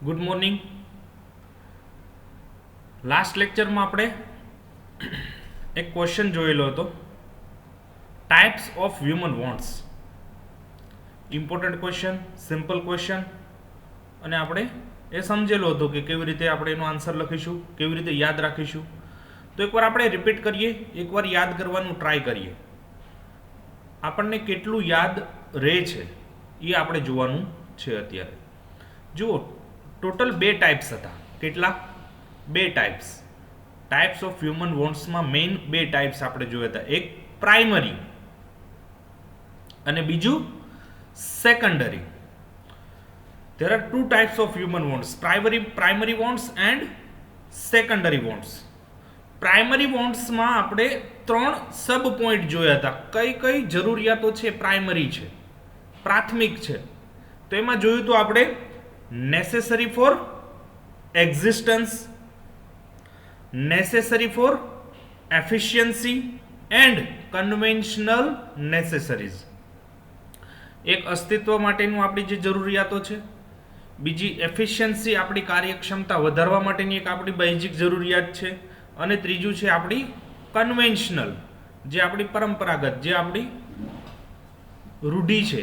Good morning. Last લેક્ચરમાં આપણે એક ક્વેશ્ચન જોયેલો હતો, types of human wants. Important question, simple question, અને આપણે એ સમજેલો હતો કે કેવી રીતે આપણે એનો આન્સર લખીશું, કેવી રીતે યાદ રાખીશું. તો એકવાર આપણે રિપીટ કરીએ, એકવાર યાદ કરવાનું ટ્રાય કરીએ. આપણને કેટલું યાદ રહે છે એ આપણે જોવાનું છે. અત્યારે જુઓ, ટોટલ બે ટાઈપ્સ હતા. કેટલા? બે ટાઈપ્સ. ટાઈપ્સ ઓફ હ્યુમન વોન્ટ્સમાં મેઇન બે ટાઈપ્સ આપણે જોયા હતા. એક પ્રાઇમરી અને બીજું secondary. there are two types of human wants, primary wants and secondary wants. Primary વોન્ટ્સમાં આપણે ત્રણ સબ પોઈન્ટ જોયા હતા. કઈ કઈ જરૂરિયાતો છે પ્રાઇમરી છે, પ્રાથમિક છે. તો એમાં જોયું તો આપણે necessary for existence, necessary for efficiency and conventional necessaries. એક અસ્તિત્વ માટેનું આપણી જે જરૂરિયાતો છે, બીજી એફિશિયન્સી આપણી કાર્યક્ષમતા વધારવા માટેની એક આપણી બેઝિક જરૂરિયાત છે, અને ત્રીજું છે આપણી કન્વેન્શનલ, જે આપણી પરંપરાગત, જે આપણી રૂઢિ છે,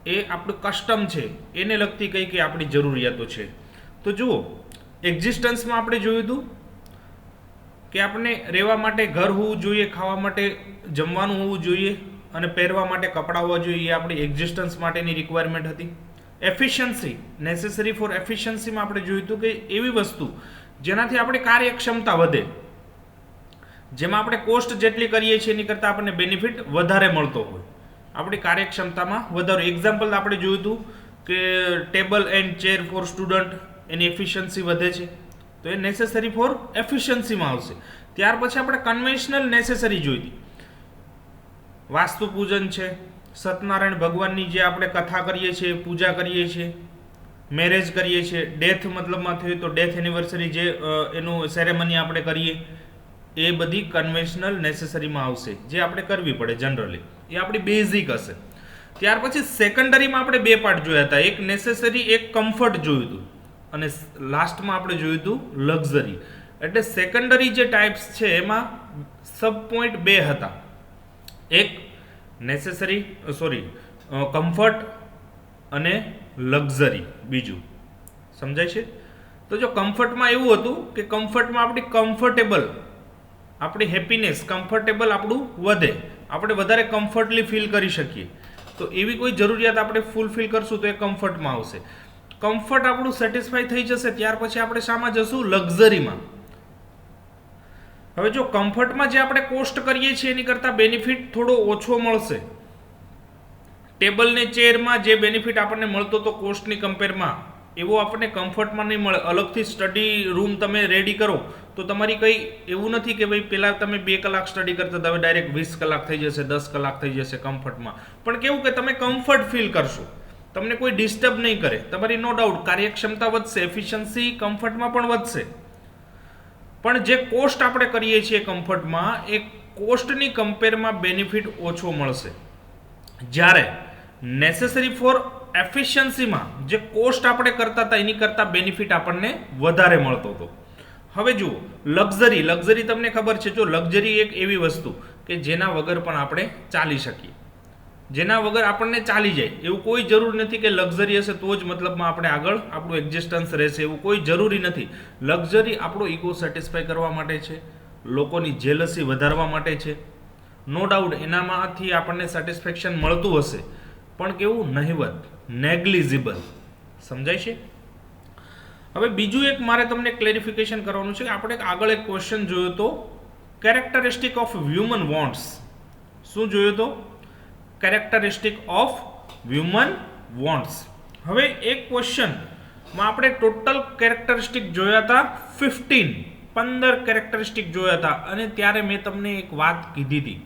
એ આપણું કસ્ટમ છે, એને લગતી કઈ કઈ આપણી જરૂરિયાતો છે. તો જુઓ, એક્ઝિસ્ટન્સમાં આપણે જોયું હતું કે આપણે રહેવા માટે ઘર હોવું જોઈએ, ખાવા માટે જમવાનું હોવું જોઈએ, અને પહેરવા માટે કપડાં હોવા જોઈએ. એ આપણી એક્ઝિસ્ટન્સ માટેની રિક્વાયરમેન્ટ હતી. એફિશિયન્સી, નેસેસરી ફોર એફિશિયન્સીમાં આપણે જોયું હતું કે એવી વસ્તુ જેનાથી આપણી કાર્યક્ષમતા વધે, જેમાં આપણે કોસ્ટ જેટલી કરીએ છીએ એની કરતાં આપણને બેનિફિટ વધારે મળતો હોય, આપણી કાર્યક્ષમતામાં વધારો. એક્ઝામ્પલ આપણે જોયું હતું કે table and chair for student, એની એફિશિયન્સી વધે છે, તો એ નેસેસરી ફોર એફિશિયન્સીમાં આવશે. ત્યાર પછી આપણે કન્વેન્શનલ નેસેસરી જોઈ હતી. વાસ્તુ પૂજન છે, સત્યનારાયણ ભગવાનની જે આપણે કથા કરીએ છીએ, પૂજા કરીએ છીએ, મેરેજ કરીએ છીએ, ડેથ મતલબમાં થયું તો ડેથ એનિવર્સરી જે એનું સેરેમની આપણે કરીએ, એ બધી કન્વેન્શનલ નેસેસરીમાં આવશે, જે આપણે કરવી પડે જનરલી. એ આપણી બેઝિક હશે. ત્યાર પછી સેકન્ડરીમાં આપણે બે પાર્ટ જોયા હતા, એક નેસેસરી, એક કમ્ફર્ટ જોયું હતું, અને લાસ્ટમાં આપણે જોયું હતું લક્ઝરી. એટલે સેકન્ડરી જે ટાઈપ્સ છે એમાં સબ પોઈન્ટ બે હતા, એક નેસેસરી કમ્ફર્ટ અને લક્ઝરી. બીજું સમજાય છે? તો જો કમ્ફર્ટમાં એવું હતું કે કમ્ફર્ટમાં આપણી કમ્ફર્ટેબલ, આપણી હેપીનેસ, કમ્ફર્ટેબલ આપણું વધે, આપણે વધારે કમ્ફર્ટલી ફીલ કરી શકીએ. તો એવી કોઈ જરૂરિયાત આપણે ફૂલફિલ કરશું તો એ કમ્ફર્ટમાં આવશે. કમ્ફર્ટ આપણું સેટિસ્ફાઈ થઈ જશે, ત્યાર પછી આપણે શામાં જશું? લક્ઝરીમાં. હવે જો કમ્ફર્ટમાં જે આપણે કોસ્ટ કરીએ છીએ એની કરતાં બેનિફિટ થોડો ઓછો મળશે. ટેબલ ને ચેરમાં જે બેનિફિટ આપણને મળતો તો કોસ્ટની કમ્પેરમાં, એવો આપણને કમ્ફર્ટમાં નહીં મળે. અલગથી સ્ટડી રૂમ તમે રેડી કરો તો તમારી કંઈ એવું નથી કે ભાઈ પહેલાં તમે 2 કલાક સ્ટડી કરતા હતા, હવે ડાયરેક્ટ 20 કલાક થઈ જશે, 10 કલાક થઈ જશે કમ્ફર્ટમાં. પણ કેવું કે તમે કમ્ફર્ટ ફીલ કરશો, તમને કોઈ ડિસ્ટર્બ નહીં કરે, તમારી નો ડાઉટ કાર્યક્ષમતા વધશે, એફિશિયન્સી કમ્ફર્ટમાં પણ વધશે. પણ જે કોસ્ટ આપણે કરીએ છીએ કમ્ફર્ટમાં, એ કોસ્ટની કમ્પેરમાં બેનિફિટ ઓછો મળશે. જ્યારે નેસેસરી ફોર એફિશિયન્સીમાં જે કોસ્ટ આપણે કરતા હતા એની કરતાં બેનિફિટ આપણને વધારે મળતો હતો. હવે જુઓ, લક્ઝરી તમને ખબર છે, જો લક્ઝરી એક એવી વસ્તુ કે જેના વગર પણ આપણે ચાલી શકીએ, જેના વગર આપણને ચાલી જાય. એવું કોઈ જરૂર નથી કે લક્ઝરી હશે તો જ મતલબમાં આપણે આગળ આપણું એક્ઝિસ્ટન્સ રહેશે, એવું કોઈ જરૂરી નથી. લક્ઝરી આપણો ઈગો સેટિસ્ફાઈ કરવા માટે છે, લોકોની જેલસી વધારવા માટે છે. નો ડાઉટ એનામાંથી આપણને સેટિસ્ફેક્શન મળતું હશે, પણ કેવું? નહિવત, નેગ્લિજિબલ. સમજાય છે? હવે બીજું એક મારે તમને ક્લેરિફિકેશન કરવાનું છે કે આપણે આગળ એક ક્વેશ્ચન જોયો તો, કેરેક્ટરિસ્ટિક ઓફ હ્યુમન વોન્ટ્સ. શું જોયો તો? Characteristic of human wants. હવે એક ક્વેશ્ચનમાં આપણે ટોટલ કેરેક્ટરિસ્ટિક જોયા હતા 15 કેરેક્ટરિસ્ટિક જોયા હતા. અને ત્યારે મેં તમને એક વાત કીધી હતી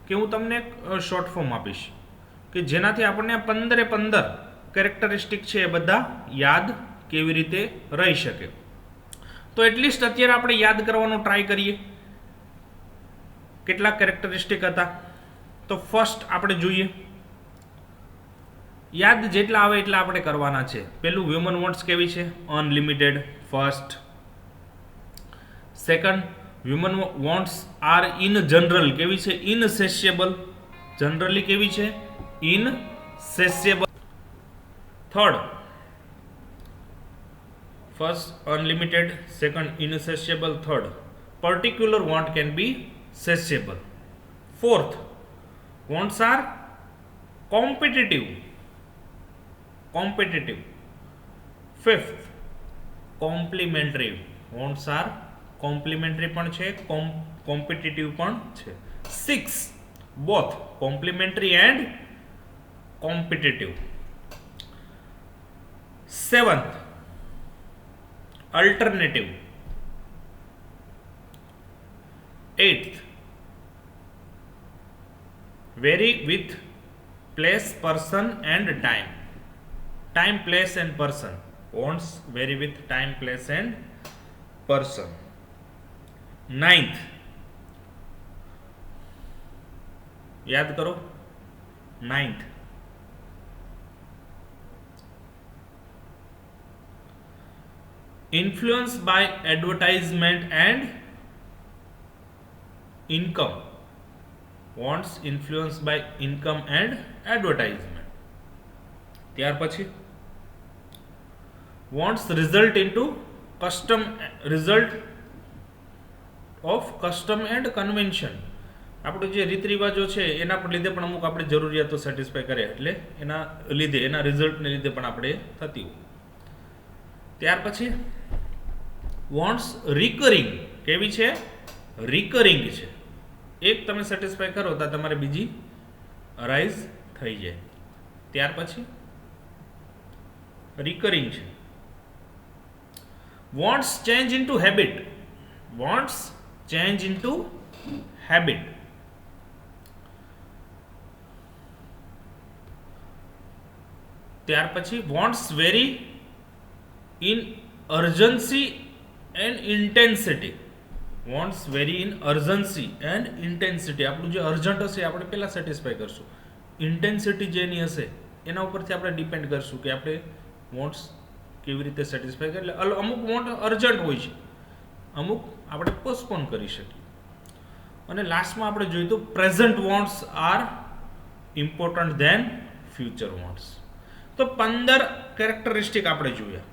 કે હું તમને એક શોર્ટ ફોર્મ આપીશ કે જેનાથી આપણને આ 15 કેરેક્ટરિસ્ટિક છે એ બધા યાદ કેવી રીતે રહી શકે. તો એટલીસ્ટ અત્યારે આપણે યાદ કરવાનો ટ્રાય કરીએ કેટલા કેરેક્ટરિસ્ટિક હતા. તો ફર્સ્ટ આપણે જોઈએ, યાદ જેટલા આવે એટલા આપણે કરવાના છે. પેલું હ્યુમન વોન્ટ્સ કેવી છે? Unlimited. First. Second, human wants are in general કેવી છે? ઇનસેશિયેબલ. જનરલી કેવી છે? Insatiable. Third, first unlimited, second insatiable, third particular want can be satiable. Fourth, wants are competitive. Fifth, complementary. wants are complementary પણ છે, competitive પણ છે. Six, both complementary and competitive. Seventh, alternative. Eighth, vary with place, person and time. Time, place and person. Wants vary with time, place and person. Ninth, याद करो. Ninth, influence by advertisement and income. wants influence by income and advertisement. ત્યાર પછી wants result into custom, result of custom and convention. આપણું જે રીત રિવાજો છે એના પર લીધે પણ અમુક આપણે જરૂરિયાતો સેટિસ્ફાય કરે, એટલે એના લીધે, એના રિઝલ્ટને લીધે પણ આપણે થતી હોય. ત્યાર પછી વોન્ટ્સ રિકરિંગ કેવી છે? રિકરિંગ છે. એક તમે સેટિસ્ફાય કરો તો તમારે બીજી અરાઇઝ થઈ જાય. ત્યાર પછી રિકરિંગ છે. Wants change into habit. Wants change into habit. ત્યાર પછી wants vary in urgency and intensity. Wants vary in urgency and intensity. આપણું જે અર્જન્ટ હશે આપણે પહેલાં સેટિસ્ફાય કરશું. ઇન્ટેન્સિટી જેની હશે એના ઉપરથી આપણે ડિપેન્ડ કરશું કે આપણે વોન્ટ્સ કેવી રીતે સેટિસ્ફાય કરીએ. એટલે અમુક વોન્ટ અર્જન્ટ હોય છે, અમુક આપણે પોસ્ટપોન કરી શકીએ. અને લાસ્ટમાં આપણે જોયું તો present wants are important than future wants. તો 15 કેરેક્ટરિસ્ટિક આપણે જોયા.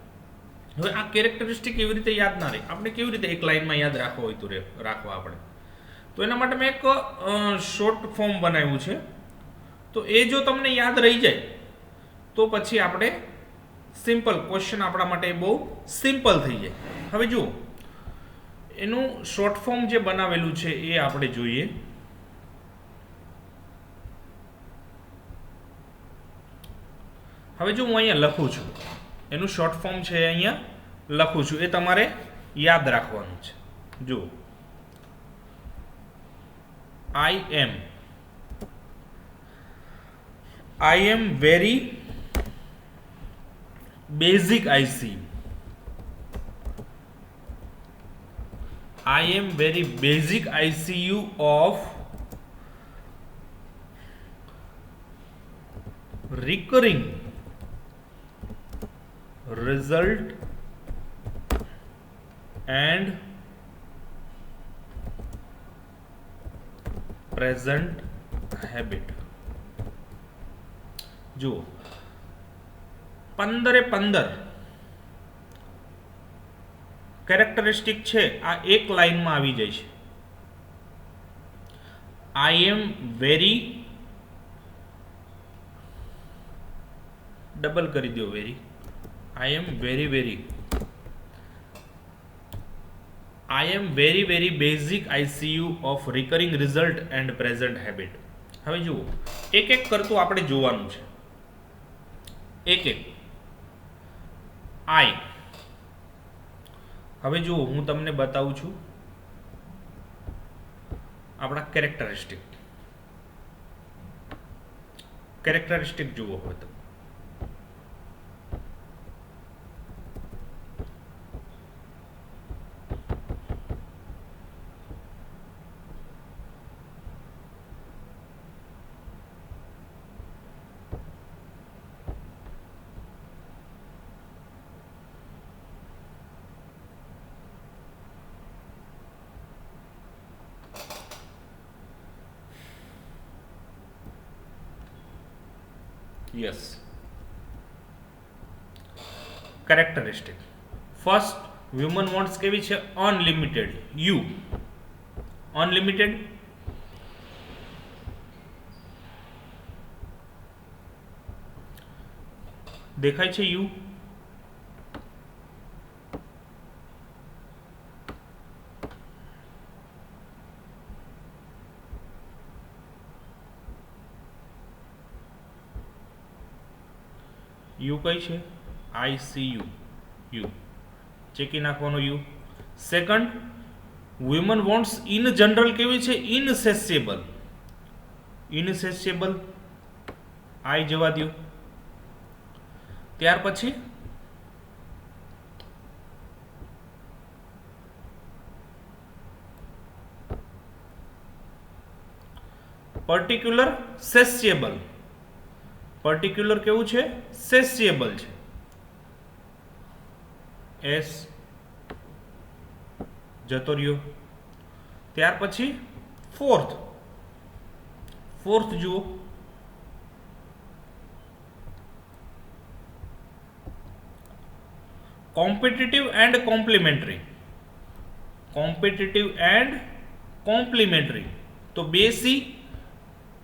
હવે આ કેરેક્ટરિસ્ટિક કેવી રીતે યાદ ના રહે, આપણે કેવી રીતે એક લાઇનમાં યાદ રાખવા હોય તો રાખવા આપણે, તો એના માટે મેં એક શોર્ટ ફોર્મ બનાવ્યું છે. તો એ જો તમને યાદ રહી જાય તો પછી આપણે સિમ્પલ ક્વેશ્ચન આપણા માટે બહુ સિમ્પલ થઈ જાય. હવે જુઓ, એનું શોર્ટ ફોર્મ જે બનાવેલું છે એ આપણે જોઈએ. હવે જો હું અહીંયા લખું છું, એનું શોર્ટ ફોર્મ છે અહીંયા લખું છું, એ તમારે યાદ રાખવાનું છે. જુઓ, I am very basic ICU. I am very basic ICU of recurring result and present habit. જુઓ, 15 કેરેક્ટરિસ્ટિક છે આ એક લાઈનમાં આવી જાય છે. આઈ એમ વેરી, ડબલ કરી દો very, I am very very basic ICU of recurring result and present habit. હવે જુઓ, એક એક કરતું આપણે જોવાનું છે. એક આઈ. હવે જુઓ, હું તમને બતાવું છું આપણા કેરેક્ટરિસ્ટિક જુઓ. હવે તો yes. Characteristic. First, human wants કેવી છે? અનલિમિટેડ. You unlimited. દેખાય છે યુ? યુ કઈ છે? ICU. યુ ચેકી નાખવાનો you. Second, woman wants in general કેવી છે? ઇનસેસિયેબલ. ઇનસેસિયેબલ આઈ જવા દો. ત્યાર પછી પર્ટિક્યુલર સેસિયેબલ. પર્ટિક્યુલર કેવું છે? સેસિયેબલ છે. એસ જતો રહ્યો. ત્યાર પછી ફોર્થ જુઓ. Competitive and complimentary. Competitive and complimentary. તો બે સી,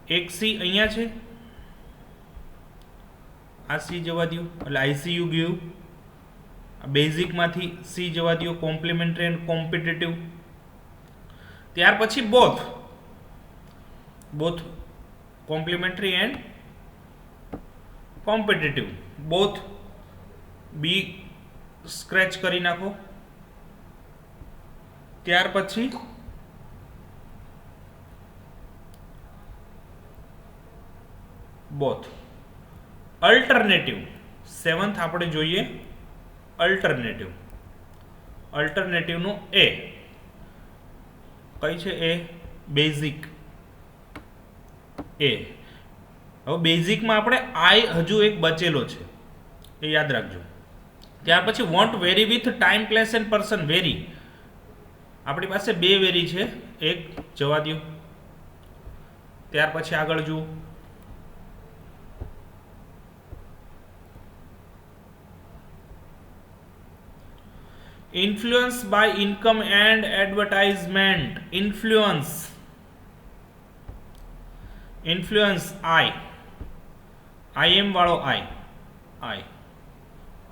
એક સી અહીંયા છે, આ સી જવા દો એટલે ICU ગયું. બેઝિકમાંથી સી જવા દો. Complementary and competitive. ત્યાર પછી both complementary and competitive. Both B scratch કરી નાખો. ત્યાર પછી બોથ. અલ્ટરનેટિવ. સેવન્થ આપણે જોઈએ અલ્ટરનેટિવ. અલ્ટરનેટિવનું એ કઈ છે? એ બેઝિક. એ હવે બેઝિકમાં આપણે આઈ હજુ એક બચેલો છે, એ યાદ રાખજો. ત્યાર પછી want very with time, place and person. Very આપણી પાસે બે વેરી છે, એક જવા દો. ત્યાર પછી આગળ જુઓ. Influence by income and advertisement. Influence I M વાળો આઈ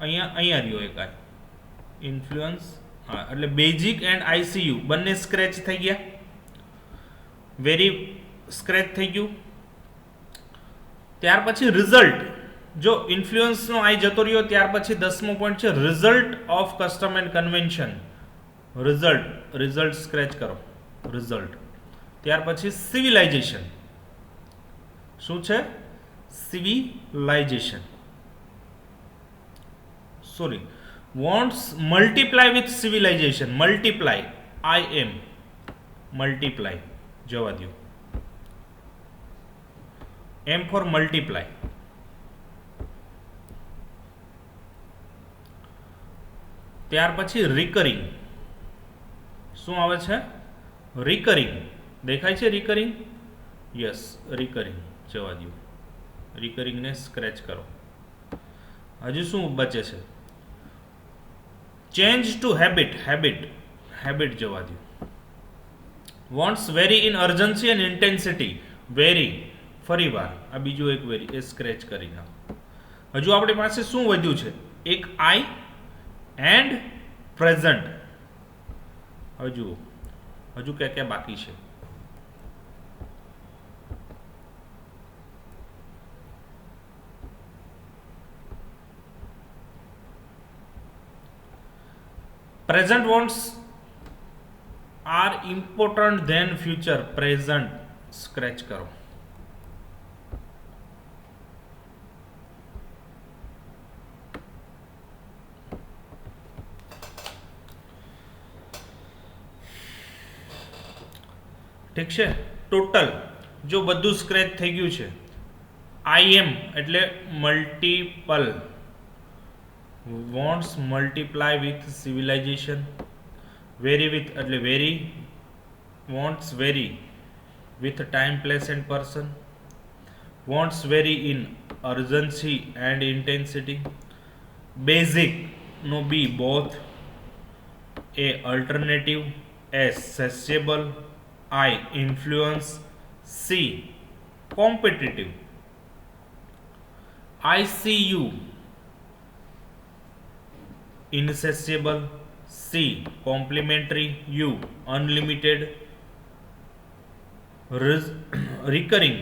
અહીંયા રહ્યો એક આઈ. ઇન્ફ્લુઅન્સ એટલે બેઝિક એન્ડ ICU બંને સ્ક્રેચ થઈ ગયા. વેરી સ્ક્રેચ થઈ ગયું. ત્યાર પછી રિઝલ્ટ. જો ઇન્ફ્લુઅન્સનો આઈ જતો રહ્યો ત્યાર પછી 10મો પોઈન્ટ છે result of custom and convention. Result scratch કરો. રિઝલ્ટ. ત્યાર પછી સિવિલાઇઝેશન. શું છે? Civilization. Sorry, wants multiply with civilization. Multiply IM multiply જવા દો. M for multiply. ત્યાર પછી રિકરિંગ. શું આવે છે? રિકરિંગ. દેખાય છે રિકરિંગ? યસ, રિકરિંગ જવા દો. રિકરિંગને સ્ક્રેચ કરો. હજુ શું બચે છે? ચેન્જ ટુ હેબિટ જવા દો. Wants vary in urgency and intensity. Very ફરી વાર આ બીજું એક વેરી, એ સ્ક્રેચ કરી નાખો. હજુ આપણી પાસે શું વધ્યું છે? એક આઈ એન્ડ પ્રેઝન્ટ. હવે જુઓ હજુ ક્યાં ક્યાં બાકી છે. Present wants are important than future. Present scratch કરો. ઠીક છે. ટોટલ જો બધું સ્ક્રેચ થઈ ગયું છે. IM એટલે multiple. Wants multiply with civilisation. Vary with એટલે vary. Wants vary with time, place and person. Wants vary in urgency and intensity. Basic, no B, both. A, alternative. S, sociable. I, influence. C, competitive. ICU, insatiable. C, complementary. U, unlimited. recurring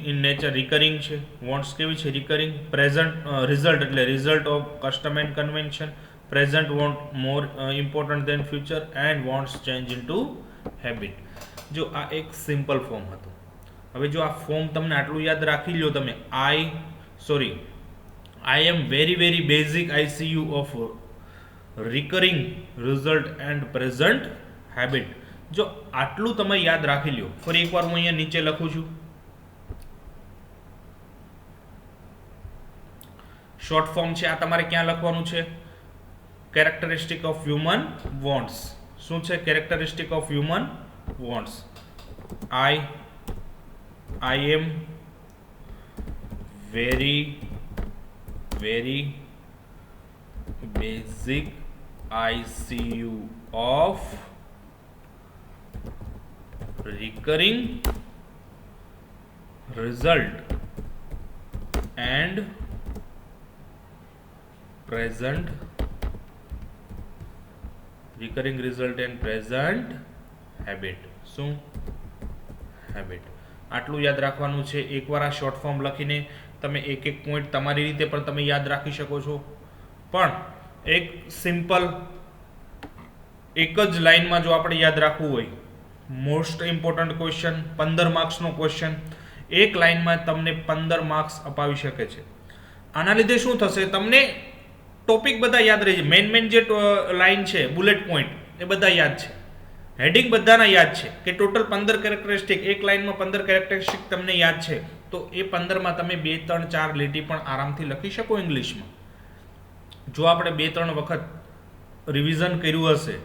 in nature, recurring છે. wants કેવી છે? recurring. present result એટલે result of custom and convention. present want more important than future and wants change into habit. જો આ એક simple form હતું. હવે જો આ ફોર્મ તમને આટલું યાદ રાખી લ્યો તમે, I am very very basic ICU of recurring result and present habit. જો આટલું તમે યાદ રાખી લ્યો, ફરી એકવાર હું અહીંયા નીચે લખું છું. શોર્ટ ફોર્મ છે આ તમારે ક્યાં લખવાનું છે? Characteristic of human wants. શું છે characteristic of human wants? I am very very basic ICU of recurring result and present habit. શું? habit. આટલું યાદ રાખવાનું છે. એકવાર આ શોર્ટ ફોર્મ લખીને તમે એક એક પોઈન્ટ તમારી રીતે પણ તમે યાદ રાખી શકો છો. પણ એક સિમ્પલ એક જ લાઈનમાં જો આપણે યાદ રાખવું હોય, મોસ્ટ ઇમ્પોર્ટન્ટ ક્વેશ્ચન, 15 માર્ક્સનો ક્વેશ્ચન, એક લાઈનમાં તમને 15 માર્ક્સ અપાવી શકે છે. આના લીધે શું થશે? તમને ટોપિક બધા યાદ રહે છે. મેન જે લાઈન છે, બુલેટ પોઈન્ટ, એ બધા યાદ છે. હેડિંગ બધાના યાદ છે કે ટોટલ 15 કેરેક્ટરિસ્ટિક, એક લાઈનમાં 15 કેરેક્ટરિસ્ટિક તમને યાદ છે. તો એ 15માં તમે 2, 3, 4 લીટી પણ આરામથી લખી શકો ઇંગ્લિશમાં. જો આપણે 2, 3 વખત રિવિઝન કર્યું હશે,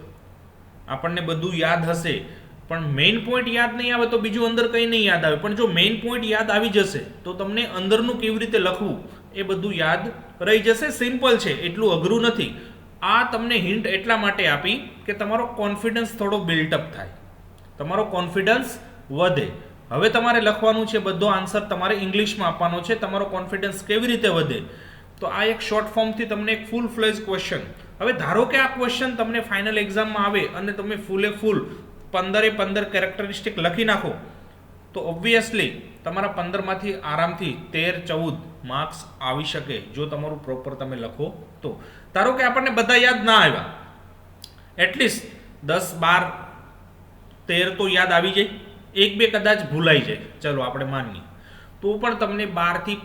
આપણને બધું યાદ હશે, પણ મેઇન પોઈન્ટ યાદ નહીં આવે તો બીજું અંદર કંઈ નહીં યાદ આવે. પણ જો મેઇન પોઈન્ટ યાદ આવી જશે તો તમને અંદરનું કેવી રીતે લખવું એ બધું યાદ રહી જશે. સિમ્પલ છે, એટલું અઘરું નથી. આ તમને હિન્ટ એટલા માટે આપી કે તમારો કોન્ફિડન્સ થોડો બિલ્ટઅપ થાય, તમારો કોન્ફિડન્સ વધે. હવે તમારે લખવાનું છે, બધો આન્સર તમારે ઇંગ્લિશમાં આપવાનો છે. તમારો કોન્ફિડન્સ કેવી રીતે વધે? તો આ એક શોર્ટ ફોર્મથી તમને એક ફૂલ ફ્લેજ ક્વેશ્ચન. હવે ધારો કે આ ક્વેશ્ચન તમને ફાઇનલ એક્ઝામમાં આવે અને તમે ફૂલે ફૂલ 15 કેરેક્ટરિસ્ટિક લખી નાખો, તો ઓબ્વિયસલી તમારા 15માંથી આરામથી 13-14 માર્ક્સ આવી શકે જો તમારું પ્રોપર તમે લખો તો. ધારો કે આપણને બધા યાદ ના આવ્યા, એટલીસ્ટ 10, 12, 13 તો યાદ આવી જાય, 1-2 કદાચ ભૂલાઈ જાય, ચલો આપણે માનીએ, તો પણ તમને 12થી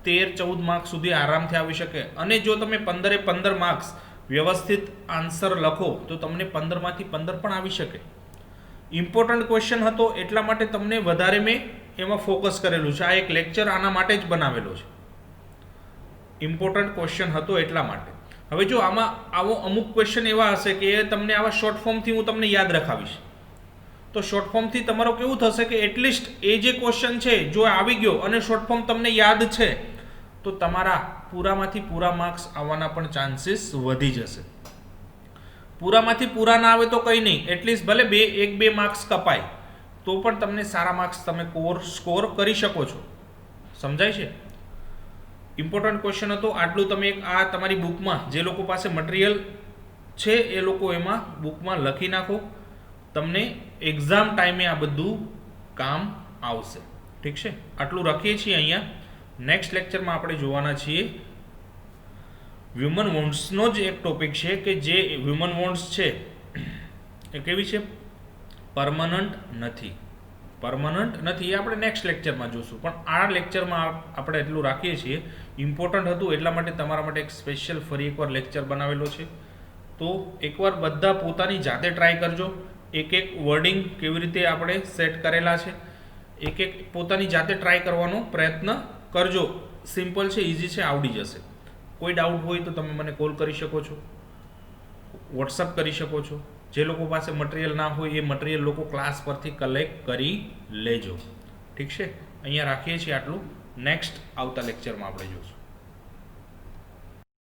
13-14 માર્ક્સ સુધી આરામથી આવી શકે. અને જો તમે 15 માર્ક્સ વ્યવસ્થિત આન્સર લખો તો તમને 15માંથી 15 પણ આવી શકે. ઇમ્પોર્ટન્ટ ક્વેશ્ચન હતો એટલા માટે તમને વધારે મેં એમાં ફોકસ કરેલું છે. આ એક લેક્ચર આના માટે જ બનાવેલો છે. ઇમ્પોર્ટન્ટ ક્વેશ્ચન હતો એટલા માટે. હવે જો આમાં આવો અમુક ક્વેશ્ચન એવા હશે કે એ તમને આવા શોર્ટ ફોર્મથી હું તમને યાદ રખાવીશ, તો શોર્ટ ફોર્મથી તમારો કેવું થશે કે એટલીસ્ટ એ જે ક્વેશ્ચન છે જો આવી ગયો અને શોર્ટ ફોર્મ તમને યાદ છે તો તમારા પૂરામાંથી પૂરા માર્ક્સ આવવાના પણ ચાન્સીસ વધી જશે. પૂરામાંથી પૂરા ના આવે તો કંઈ નહીં, એટલીસ્ટ ભલે 1-2 માર્ક્સ કપાય તો પણ તમને સારા માર્ક્સ તમે સ્કોર કરી શકો છો. સમજાય છે? ઇમ્પોર્ટન્ટ ક્વેશ્ચન હતો આટલું. તમે આ તમારી બુકમાં જે લોકો પાસે મટીરિયલ છે એ લોકો એમાં બુકમાં લખી નાખો, તમને એક્ઝામ ટાઈમે આ બધું કામ આવશે. ઠીક છે? આટલું રાખીએ છીએ અહીંયા. નેક્સ્ટ લેક્ચરમાં આપણે જોવાના છીએ હ્યુમન વોન્ટ્સનો જ એક ટોપિક છે કે જે હ્યુમન વોન્ટ્સ છે એ કેવી છે? પરમનન્ટ નથી. પરમનન્ટ નથી એ આપણે નેક્સ્ટ લેક્ચરમાં જોશું, પણ આ લેક્ચરમાં આપણે એટલું રાખીએ છીએ. ઇમ્પોર્ટન્ટ હતું એટલા માટે તમારા માટે એક સ્પેશિયલ ફરી એકવાર લેક્ચર બનાવેલો છે. તો એકવાર બધા પોતાની જાતે ટ્રાય કરજો. એક વર્ડિંગ કેવી રીતે આપણે સેટ કરેલા છે, એક પોતાની જાતે ટ્રાય કરવાનો પ્રયત્ન કરજો. સિમ્પલ છે, ઇઝી છે, આવડી જશે. કોઈ ડાઉટ હોય તો તમે મને કોલ કરી શકો છો, વોટ્સઅપ કરી શકો છો. જે લોકો પાસે મટીરિયલ ના હોય એ મટીરિયલ લોકો ક્લાસ પરથી કલેક્ટ કરી લેજો. ઠીક છે? અહીંયા રાખીએ છીએ આટલું. નેક્સ્ટ આવતા લેક્ચરમાં આપણે જોઈશું.